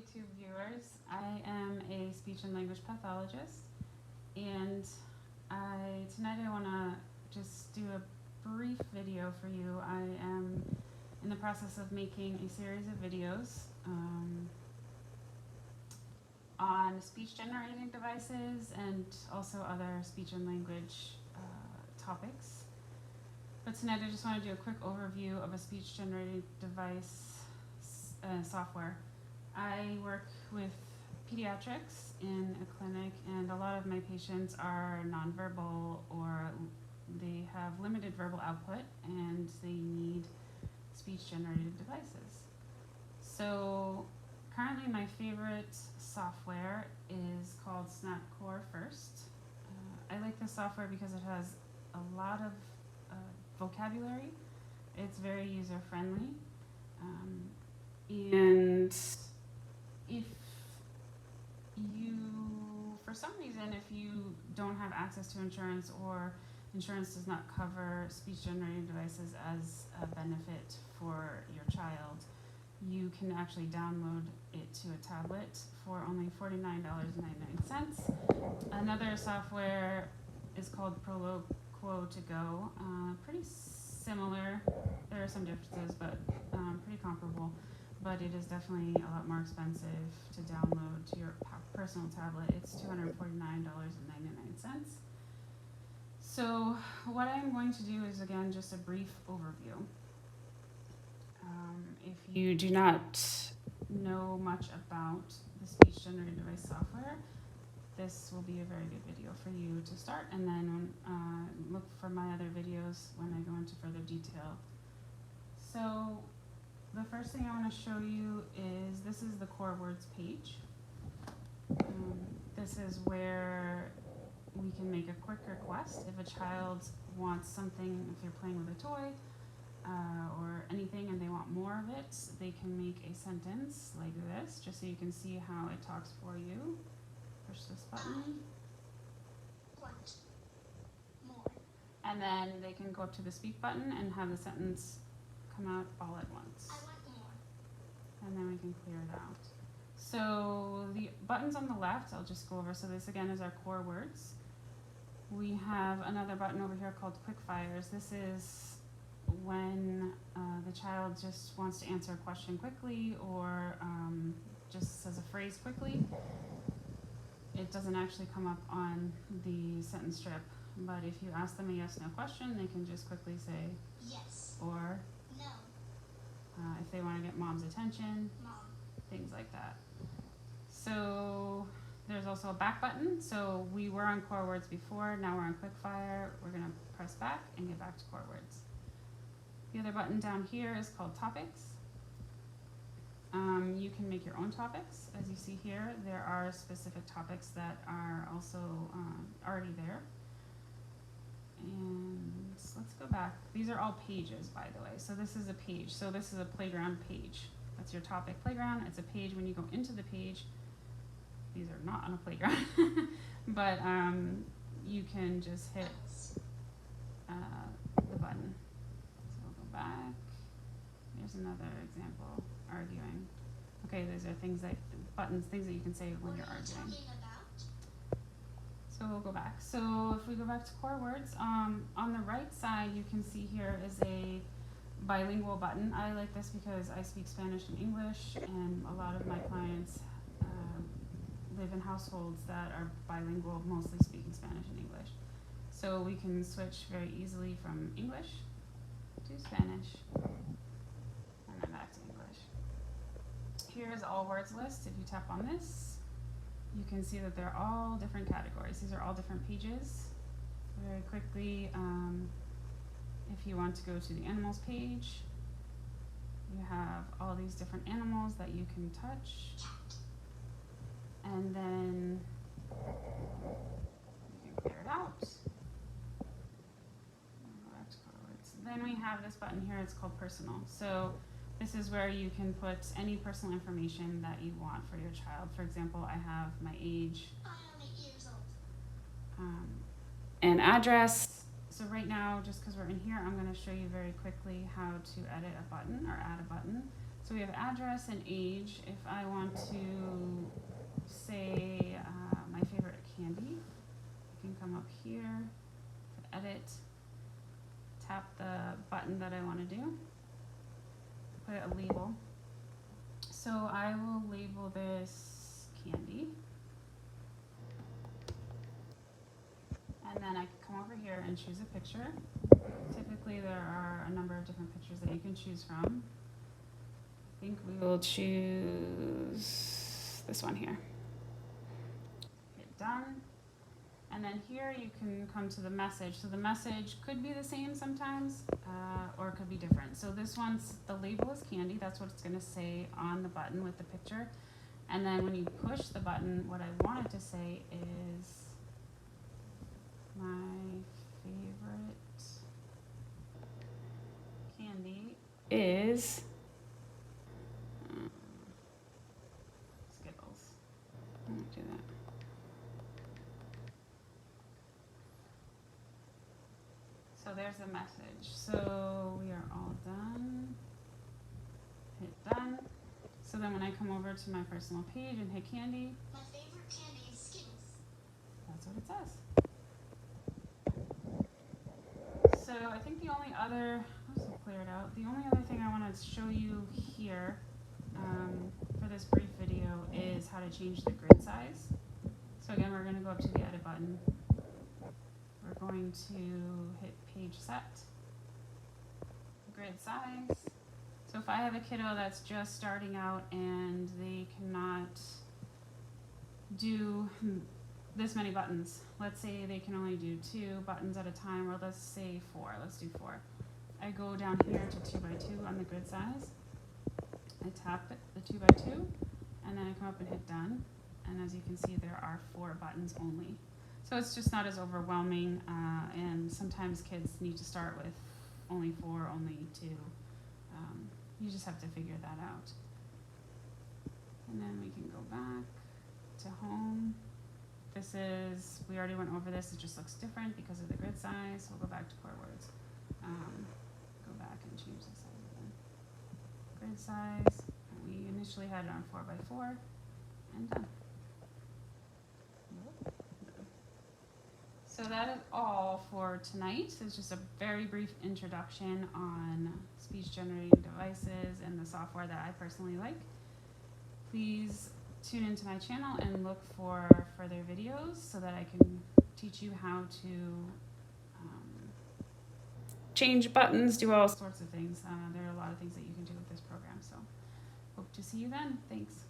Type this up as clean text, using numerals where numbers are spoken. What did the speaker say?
YouTube viewers. I am a speech and language pathologist, and tonight I want to just do a brief video for you. I am in the process of making a series of videos on speech generating devices and also other speech and language topics. But tonight I just want to do a quick overview of a speech generating device software. I work with pediatrics in a clinic, and a lot of my patients are nonverbal or they have limited verbal output and they need speech generated devices. So currently my favorite software is called SnapCore First. I like this software because it has a lot of vocabulary. It's very user friendly. And if you, for some reason, if you don't have access to insurance or insurance does not cover speech generating devices as a benefit for your child, you can actually download it to a tablet for only $49.99. Another software is called Proloquo to Go. Pretty similar. There are some differences, but pretty comparable. But it is definitely a lot more expensive to download to your personal tablet. It's $249.99. So what I'm going to do is, again, just a brief overview. If you do not know much about the speech generated device software, this will be a very good video for you to start, and then look for my other videos when I go into further detail. So the first thing I want to show you is this is the core words page. This is where we can make a quick request. If a child wants something, if they're playing with a toy or anything and they want more of it, they can make a sentence like this, just so you can see how it talks for you. Push this button. I want more. And then they can go up to the speak button and have the sentence come out all at once. I want more. And then we can clear it out. So the buttons on the left, I'll just go over. So this again is our core words. We have another button over here called quick fires. This is when the child just wants to answer a question quickly or just says a phrase quickly. It doesn't actually come up on the sentence strip, but if you ask them a yes/no question, they can just quickly say Yes. or No. if they want to get mom's attention, Mom. things like that. So there's also a back button. So we were on core words before, now we're on quick fire. We're going to press back and get back to core words. The other button down here is called topics. You can make your own topics. As you see here, there are specific topics that are also already there. And let's go back. These are all pages, by the way. So this is a page. So this is a playground page. That's your topic playground. It's a page. When you go into the page, these are not on a playground, but you can just hit the button. So we'll go back. Here's another example, arguing. Okay, those are things that, buttons, things that you can say when you're arguing. What are you talking about? So we'll go back. So if we go back to core words, on the right side you can see here is a bilingual button. I like this because I speak Spanish and English, and a lot of my clients live in households that are bilingual, mostly speaking Spanish and English. So we can switch very easily from English to Spanish, and then back to English. Here is all words list. If you tap on this, you can see that they're all different categories. These are all different pages. Very quickly, if you want to go to the animals page, you have all these different animals that you can touch. And then you can clear it out. Then we have this button here, it's called personal. So this is where you can put any personal information that you want for your child. For example, I have my age, I am 8 years old. and address. So right now, just because we're in here, I'm going to show you very quickly how to edit a button or add a button. So we have address and age. If I want to say my favorite candy, I can come up here to edit, tap the button that I want to do, put a label. So I will label this candy. And then I can come over here and choose a picture. Typically there are a number of different pictures that you can choose from. I think we will choose this one here. Hit done. And then here you can come to the message. So the message could be the same sometimes, or it could be different. So this one's, the label is candy. That's what it's going to say on the button with the picture. And then when you push the button, what I want it to say is my favorite candy is Skittles. I won't do that. So there's the message. So we are all done. Hit done. So then when I come over to my personal page and hit candy, My favorite candy is Skittles. that's what it says. So I think the only other, let's clear it out. The only other thing I want to show you here for this brief video is how to change the grid size. So again, we're going to go up to the edit button. We're going to hit page set, grid size. So if I have a kiddo that's just starting out and they cannot do this many buttons, let's say they can only do 2 buttons at a time, or let's say 4, let's do 4. I go down here to 2 by 2 on the grid size. I tap it, the 2 by 2, and then I come up and hit done. And as you can see, there are 4 buttons only. So it's just not as overwhelming, and sometimes kids need to start with only 4, only 2. You just have to figure that out. And then we can go back to home. This is, we already went over this, it just looks different because of the grid size. We'll go back to core words. Go back and change the size again. Grid size, we initially had it on 4 by 4, and done. So that is all for tonight. It's just a very brief introduction on speech generating devices and the software that I personally like. Please tune into my channel and look for further videos so that I can teach you how to change buttons, do all sorts of things. There are a lot of things that you can do with this program. So hope to see you then. Thanks.